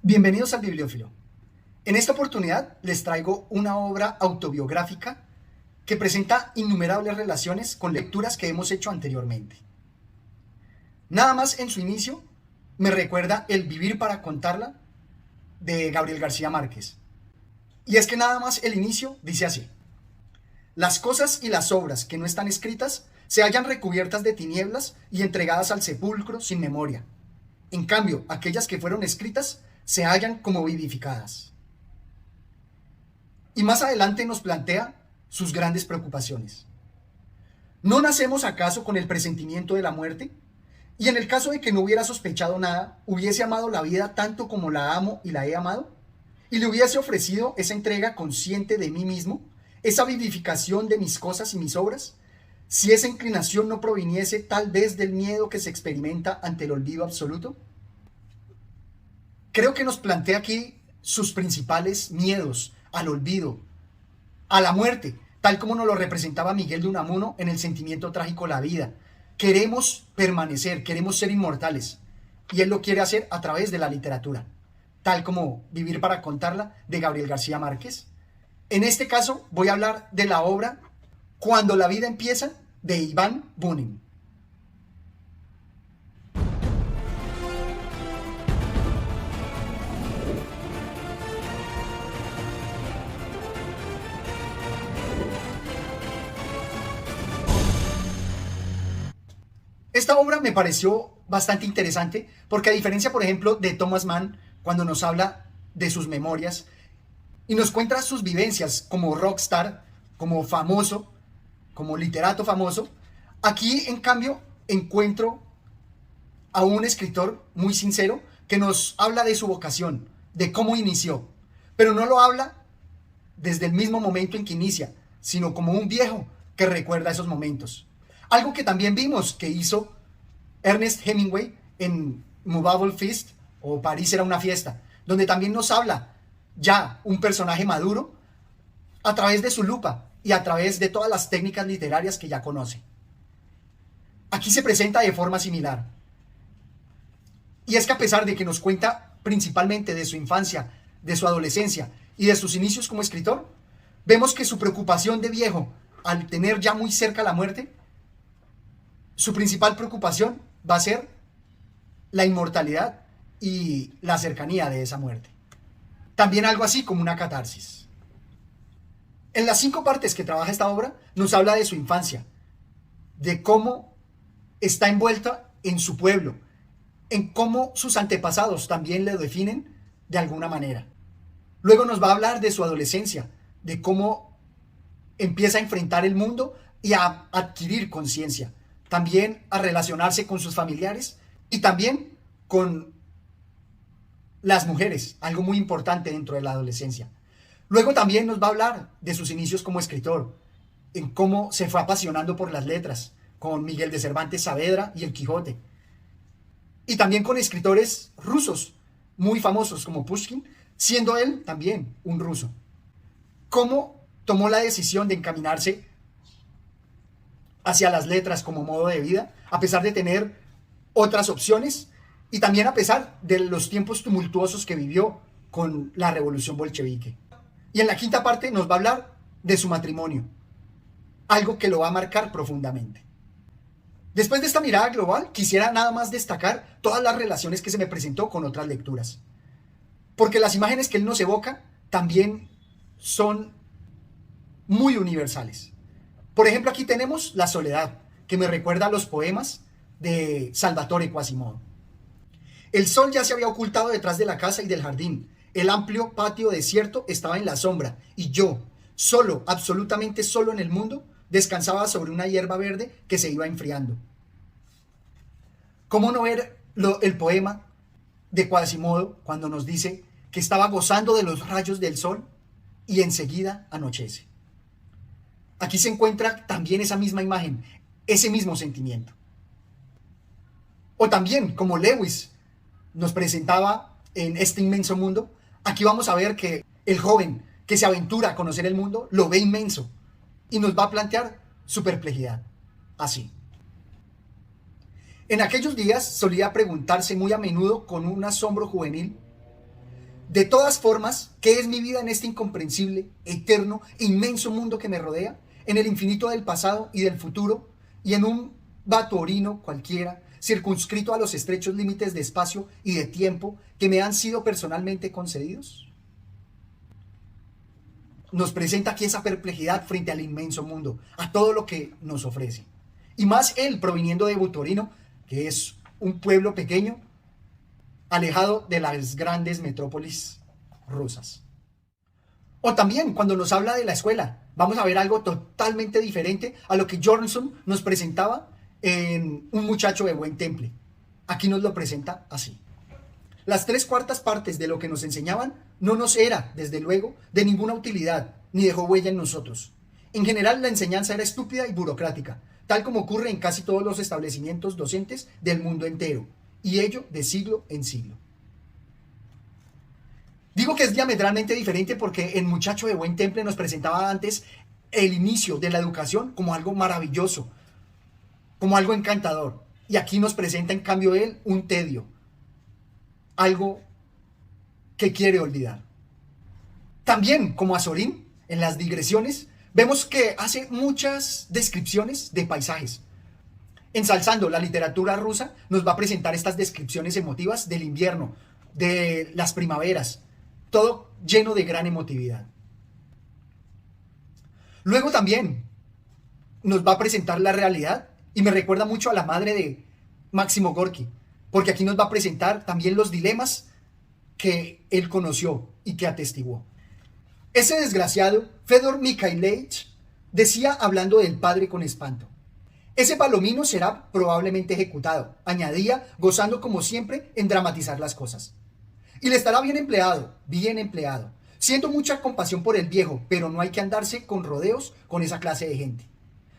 Bienvenidos al Bibliófilo. En esta oportunidad les traigo una obra autobiográfica que presenta innumerables relaciones con lecturas que hemos hecho anteriormente. Nada más en su inicio me recuerda El vivir para contarla de Gabriel García Márquez. Y es que nada más el inicio dice así: las cosas y las obras que no están escritas se hallan recubiertas de tinieblas y entregadas al sepulcro sin memoria. En cambio, aquellas que fueron escritas se hallan como vivificadas. Y más adelante nos plantea sus grandes preocupaciones. ¿No nacemos acaso con el presentimiento de la muerte? Y en el caso de que no hubiera sospechado nada, ¿hubiese amado la vida tanto como la amo y la he amado? ¿Y le hubiese ofrecido esa entrega consciente de mí mismo, esa vivificación de mis cosas y mis obras? Si esa inclinación no proviniese tal vez del miedo que se experimenta ante el olvido absoluto. Creo que nos plantea aquí sus principales miedos al olvido, a la muerte, tal como nos lo representaba Miguel de Unamuno en El sentimiento trágico La vida. Queremos permanecer, queremos ser inmortales, y él lo quiere hacer a través de la literatura, tal como Vivir para contarla de Gabriel García Márquez. En este caso voy a hablar de la obra Cuando la vida empieza de Iván Bunin. Esta obra me pareció bastante interesante porque, a diferencia, por ejemplo, de Thomas Mann, cuando nos habla de sus memorias y nos cuenta sus vivencias como rockstar, como famoso, como literato famoso, aquí en cambio encuentro a un escritor muy sincero que nos habla de su vocación, de cómo inició, pero no lo habla desde el mismo momento en que inicia, sino como un viejo que recuerda esos momentos. Algo que también vimos que hizo Ernest Hemingway en Movable Feast o París era una fiesta, donde también nos habla ya un personaje maduro a través de su lupa y a través de todas las técnicas literarias que ya conoce. Aquí se presenta de forma similar. Y es que, a pesar de que nos cuenta principalmente de su infancia, de su adolescencia y de sus inicios como escritor, vemos que su preocupación de viejo, al tener ya muy cerca la muerte, su principal preocupación va a ser la inmortalidad y la cercanía de esa muerte. También algo así como una catarsis. En las 5 partes que trabaja esta obra, nos habla de su infancia, de cómo está envuelta en su pueblo, en cómo sus antepasados también le definen de alguna manera. Luego nos va a hablar de su adolescencia, de cómo empieza a enfrentar el mundo y a adquirir conciencia, también a relacionarse con sus familiares y también con las mujeres, algo muy importante dentro de la adolescencia. Luego también nos va a hablar de sus inicios como escritor, en cómo se fue apasionando por las letras, con Miguel de Cervantes Saavedra y El Quijote. Y también con escritores rusos muy famosos como Pushkin, siendo él también un ruso. Cómo tomó la decisión de encaminarse hacia las letras como modo de vida, a pesar de tener otras opciones y también a pesar de los tiempos tumultuosos que vivió con la revolución bolchevique. Y en la 5ª parte nos va a hablar de su matrimonio, algo que lo va a marcar profundamente. Después de esta mirada global, quisiera nada más destacar todas las relaciones que se me presentó con otras lecturas, porque las imágenes que él nos evoca también son muy universales. Por ejemplo, aquí tenemos La soledad, que me recuerda a los poemas de Salvatore Quasimodo. El sol ya se había ocultado detrás de la casa y del jardín. El amplio patio desierto estaba en la sombra, y yo, solo, absolutamente solo en el mundo, descansaba sobre una hierba verde que se iba enfriando. ¿Cómo no ver el poema de Quasimodo cuando nos dice que estaba gozando de los rayos del sol y enseguida anochece? Aquí se encuentra también esa misma imagen, ese mismo sentimiento. O también, como Lewis nos presentaba en Este inmenso mundo, aquí vamos a ver que el joven que se aventura a conocer el mundo lo ve inmenso y nos va a plantear su perplejidad. Así. En aquellos días solía preguntarse muy a menudo con un asombro juvenil De todas formas, ¿qué es mi vida en este incomprensible, eterno e inmenso mundo que me rodea? En el infinito del pasado y del futuro, y en un batorino cualquiera, circunscrito a los estrechos límites de espacio y de tiempo que me han sido personalmente concedidos. Nos presenta aquí esa perplejidad frente al inmenso mundo, a todo lo que nos ofrece. Y más él proviniendo de Butorino, que es un pueblo pequeño, alejado de las grandes metrópolis rusas. O también cuando nos habla de la escuela, vamos a ver algo totalmente diferente a lo que Björnson nos presentaba en Un muchacho de buen temple. Aquí nos lo presenta así. Las 3/4 partes de lo que nos enseñaban no nos era, desde luego, de ninguna utilidad, ni dejó huella en nosotros. En general, la enseñanza era estúpida y burocrática, tal como ocurre en casi todos los establecimientos docentes del mundo entero, y ello de siglo en siglo. Digo que es diametralmente diferente porque el muchacho de buen temple nos presentaba antes el inicio de la educación como algo maravilloso, como algo encantador, y aquí nos presenta en cambio él un tedio, algo que quiere olvidar. También, como Azorín, en las digresiones, vemos que hace muchas descripciones de paisajes. Ensalzando la literatura rusa, nos va a presentar estas descripciones emotivas del invierno, de las primaveras, todo lleno de gran emotividad. Luego también nos va a presentar la realidad y me recuerda mucho a la madre de Máximo Gorki, porque aquí nos va a presentar también los dilemas que él conoció y que atestiguó. Ese desgraciado, Fedor Mikhailovich, decía hablando del padre con espanto: ese palomino será probablemente ejecutado, añadía, gozando como siempre en dramatizar las cosas. Y le estará bien empleado, bien empleado. Siento mucha compasión por el viejo, pero no hay que andarse con rodeos con esa clase de gente.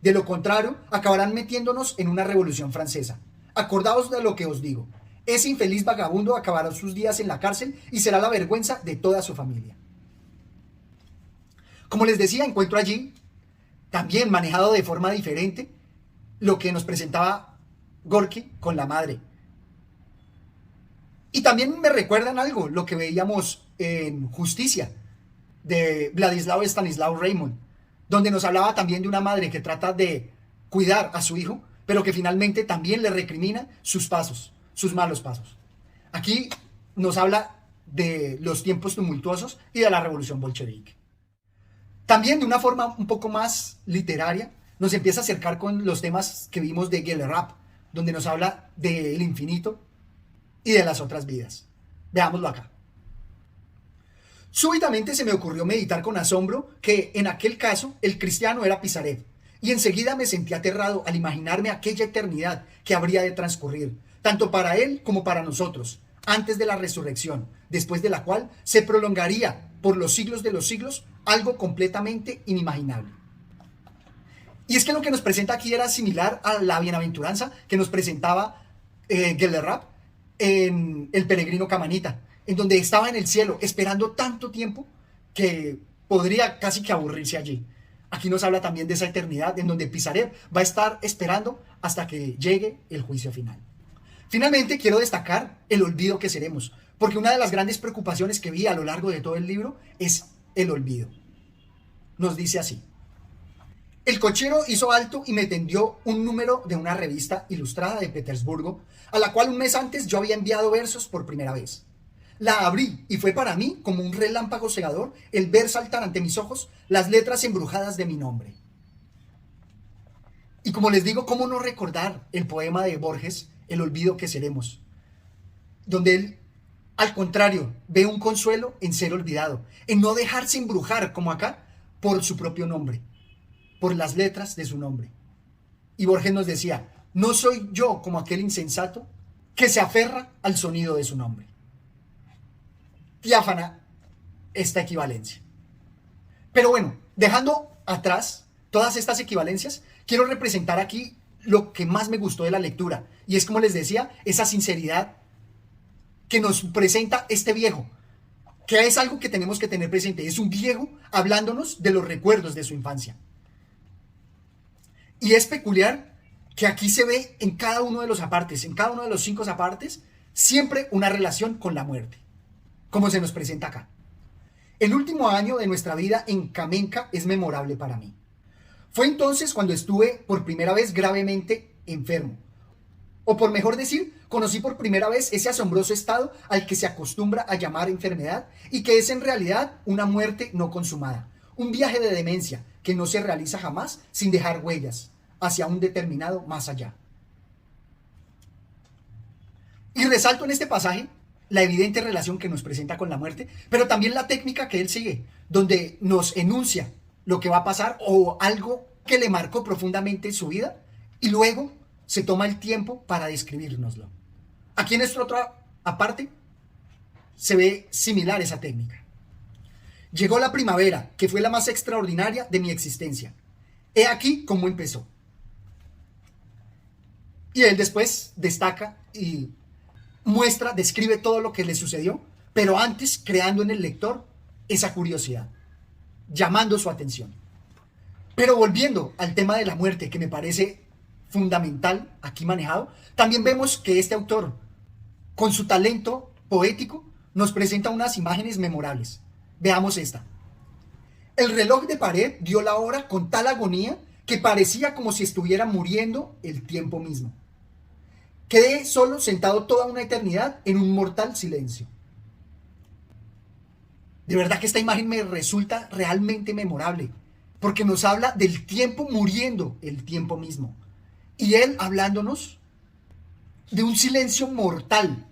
De lo contrario, acabarán metiéndonos en una revolución francesa. Acordaos de lo que os digo. Ese infeliz vagabundo acabará sus días en la cárcel y será la vergüenza de toda su familia. Como les decía, encuentro allí, también manejado de forma diferente, lo que nos presentaba Gorki con la madre. Y también me recuerdan algo, lo que veíamos en Justicia, de Vladislav Stanislav Raymond, donde nos hablaba también de una madre que trata de cuidar a su hijo, pero que finalmente también le recrimina sus pasos, sus malos pasos. Aquí nos habla de los tiempos tumultuosos y de la revolución bolchevique. También de una forma un poco más literaria, nos empieza a acercar con los temas que vimos de Gelerap, donde nos habla del infinito y de las otras vidas. Veámoslo acá. Súbitamente se me ocurrió meditar con asombro que en aquel caso el cristiano era Pisarev, y enseguida me sentí aterrado al imaginarme aquella eternidad que habría de transcurrir, tanto para él como para nosotros, antes de la resurrección, después de la cual se prolongaría por los siglos de los siglos algo completamente inimaginable. Y es que lo que nos presenta aquí era similar a la bienaventuranza que nos presentaba Gelerap en El peregrino Camanita, en donde estaba en el cielo esperando tanto tiempo que podría casi que aburrirse allí. Aquí nos habla también de esa eternidad en donde Pisarev va a estar esperando hasta que llegue el juicio final. Finalmente quiero destacar el olvido que seremos, porque una de las grandes preocupaciones que vi a lo largo de todo el libro es el olvido. Nos dice así: el cochero hizo alto y me tendió un número de una revista ilustrada de Petersburgo, a la cual un mes antes yo había enviado versos por primera vez. La abrí y fue para mí como un relámpago cegador el ver saltar ante mis ojos las letras embrujadas de mi nombre. Y como les digo, ¿cómo no recordar el poema de Borges, El olvido que seremos? Donde él, al contrario, ve un consuelo en ser olvidado, en no dejarse embrujar, como acá, por su propio nombre, por las letras de su nombre. Y Borges nos decía: no soy yo como aquel insensato que se aferra al sonido de su nombre. Diáfana esta equivalencia. Pero bueno, dejando atrás todas estas equivalencias, quiero representar aquí lo que más me gustó de la lectura, y es, como les decía, esa sinceridad que nos presenta este viejo, que es algo que tenemos que tener presente. Es un viejo hablándonos de los recuerdos de su infancia. Y es peculiar que aquí se ve en cada uno de los apartes, en cada uno de los 5 apartes, siempre una relación con la muerte. como se nos presenta acá. El último año de nuestra vida en Camenca es memorable para mí. Fue entonces cuando estuve por primera vez gravemente enfermo. O por mejor decir, conocí por primera vez ese asombroso estado al que se acostumbra a llamar enfermedad y que es en realidad una muerte no consumada, un viaje de demencia que no se realiza jamás sin dejar huellas hacia un determinado más allá. Y resalto en este pasaje la evidente relación que nos presenta con la muerte, pero también la técnica que él sigue, donde nos enuncia lo que va a pasar o algo que le marcó profundamente su vida y luego se toma el tiempo para describírnoslo. Aquí en esta otra aparte se ve similar esa técnica. Llegó la primavera, que fue la más extraordinaria de mi existencia. He aquí cómo empezó. Y él después destaca y muestra, describe todo lo que le sucedió, pero antes creando en el lector esa curiosidad, llamando su atención. Pero volviendo al tema de la muerte, que me parece fundamental aquí manejado, también vemos que este autor, con su talento poético, nos presenta unas imágenes memorables. Veamos esta. El reloj de pared dio la hora con tal agonía que parecía como si estuviera muriendo el tiempo mismo. Quedé solo sentado toda una eternidad en un mortal silencio. De verdad que esta imagen me resulta realmente memorable, porque nos habla del tiempo muriendo el tiempo mismo. Y él hablándonos de un silencio mortal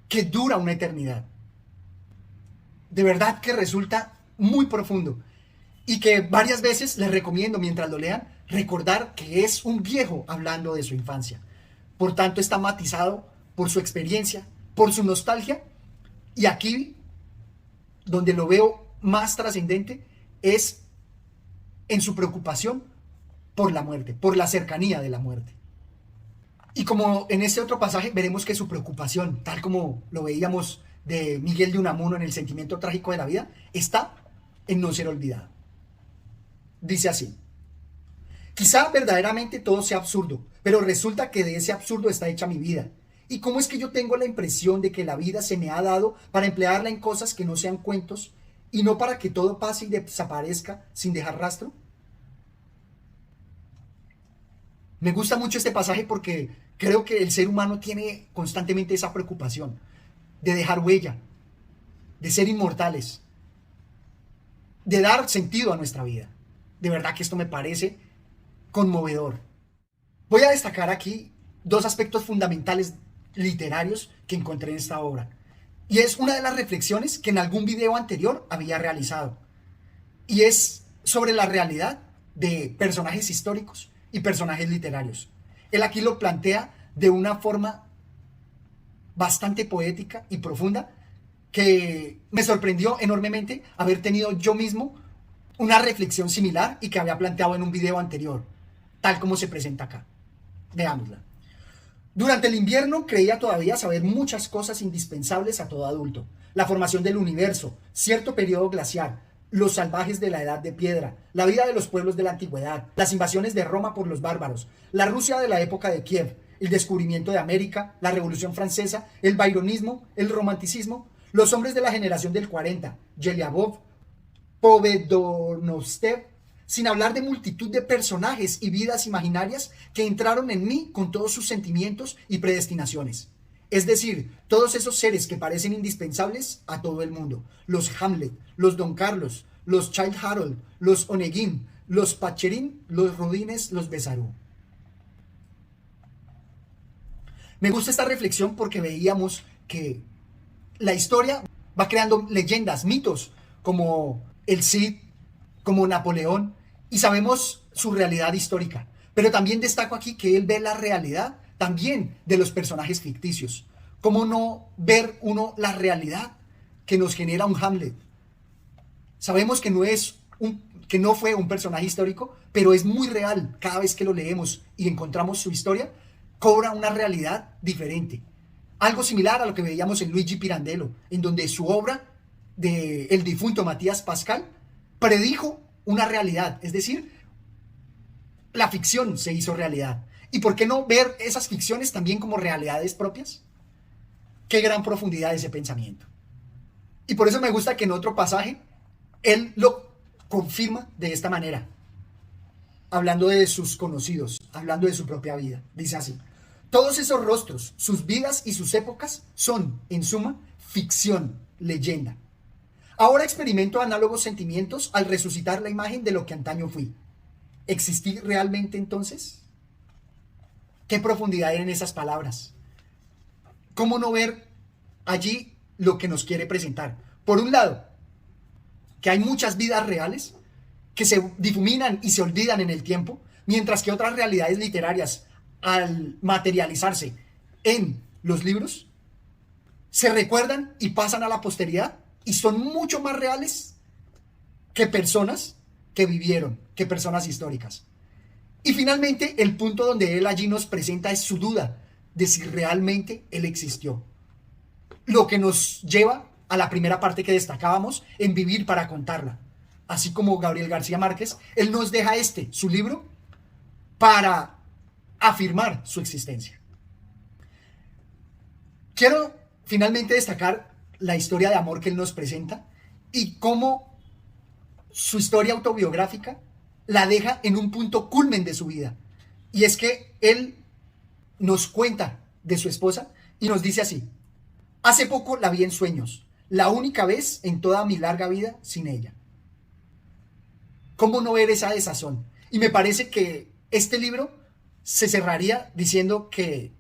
que dura una eternidad. De verdad que resulta muy profundo y que varias veces les recomiendo mientras lo lean recordar que es un viejo hablando de su infancia. Por tanto está matizado por su experiencia, por su nostalgia, y aquí donde lo veo más trascendente es en su preocupación por la muerte, por la cercanía de la muerte. Y como en este otro pasaje veremos que su preocupación, tal como lo veíamos de Miguel de Unamuno en El sentimiento trágico de la vida, está en no ser olvidado. Dice así: quizá verdaderamente todo sea absurdo, pero resulta que de ese absurdo está hecha mi vida. ¿Y cómo es que yo tengo la impresión de que la vida se me ha dado para emplearla en cosas que no sean cuentos y no para que todo pase y desaparezca sin dejar rastro? Me gusta mucho este pasaje porque creo que el ser humano tiene constantemente esa preocupación de dejar huella, de ser inmortales, de dar sentido a nuestra vida. De verdad que esto me parece conmovedor. Voy a destacar aquí dos aspectos fundamentales literarios que encontré en esta obra. Y es una de las reflexiones que en algún video anterior había realizado. Y es sobre la realidad de personajes históricos y personajes literarios. Él aquí lo plantea de una forma bastante poética y profunda que me sorprendió enormemente haber tenido yo mismo una reflexión similar y que había planteado en un video anterior, tal como se presenta acá. Veámosla. Durante el invierno creía todavía saber muchas cosas indispensables a todo adulto. La formación del universo, cierto periodo glaciar, los salvajes de la edad de piedra, la vida de los pueblos de la antigüedad, las invasiones de Roma por los bárbaros, la Rusia de la época de Kiev, el descubrimiento de América, la Revolución Francesa, el byronismo, el romanticismo, los hombres de la generación del 40, Yeliabov, Povedonostev, sin hablar de multitud de personajes y vidas imaginarias que entraron en mí con todos sus sentimientos y predestinaciones. Es decir, todos esos seres que parecen indispensables a todo el mundo. Los Hamlet, los Don Carlos, los Childe Harold, los Onegin, los Pacherin, los Rodines, los Besarú. Me gusta esta reflexión porque veíamos que la historia va creando leyendas, mitos, como el Cid, como Napoleón, y sabemos su realidad histórica. Pero también destaco aquí que él ve la realidad también de los personajes ficticios. ¿Cómo no ver uno la realidad que nos genera un Hamlet? Sabemos que que no fue un personaje histórico, pero es muy real. Cada vez que lo leemos y encontramos su historia, cobra una realidad diferente. Algo similar a lo que veíamos en Luigi Pirandello, en donde su obra de el difunto Matías Pascal predijo una realidad, es decir, la ficción se hizo realidad. ¿Y por qué no ver esas ficciones también como realidades propias? Qué gran profundidad de ese pensamiento. Y por eso me gusta que en otro pasaje él lo confirma de esta manera, hablando de sus conocidos, hablando de su propia vida. Dice así: todos esos rostros, sus vidas y sus épocas son, en suma, ficción, leyenda. Ahora experimento análogos sentimientos al resucitar la imagen de lo que antaño fui. ¿Existí realmente entonces? ¿Qué profundidad hay en esas palabras? ¿Cómo no ver allí lo que nos quiere presentar? Por un lado, que hay muchas vidas reales que se difuminan y se olvidan en el tiempo, mientras que otras realidades literarias, al materializarse en los libros, se recuerdan y pasan a la posteridad y son mucho más reales que personas que vivieron, que personas históricas. Y finalmente, el punto donde él allí nos presenta es su duda de si realmente él existió. Lo que nos lleva a la primera parte que destacábamos en Vivir para contarla. Así como Gabriel García Márquez, él nos deja su libro, para afirmar su existencia. Quiero finalmente destacar la historia de amor que él nos presenta y cómo su historia autobiográfica la deja en un punto culmen de su vida. Y es que él nos cuenta de su esposa y nos dice así: hace poco la vi en sueños, la única vez en toda mi larga vida sin ella. ¿Cómo no ver esa desazón? Y me parece que este libro se cerraría diciendo que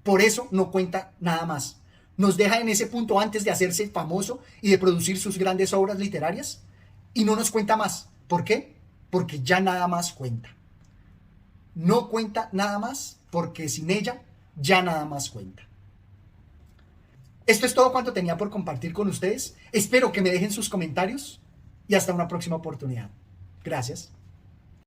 por eso no cuenta nada más. Nos deja en ese punto antes de hacerse famoso y de producir sus grandes obras literarias y no nos cuenta más. ¿Por qué? Porque ya nada más cuenta. No cuenta nada más porque sin ella ya nada más cuenta. Esto es todo cuanto tenía por compartir con ustedes. Espero que me dejen sus comentarios y hasta una próxima oportunidad. Gracias.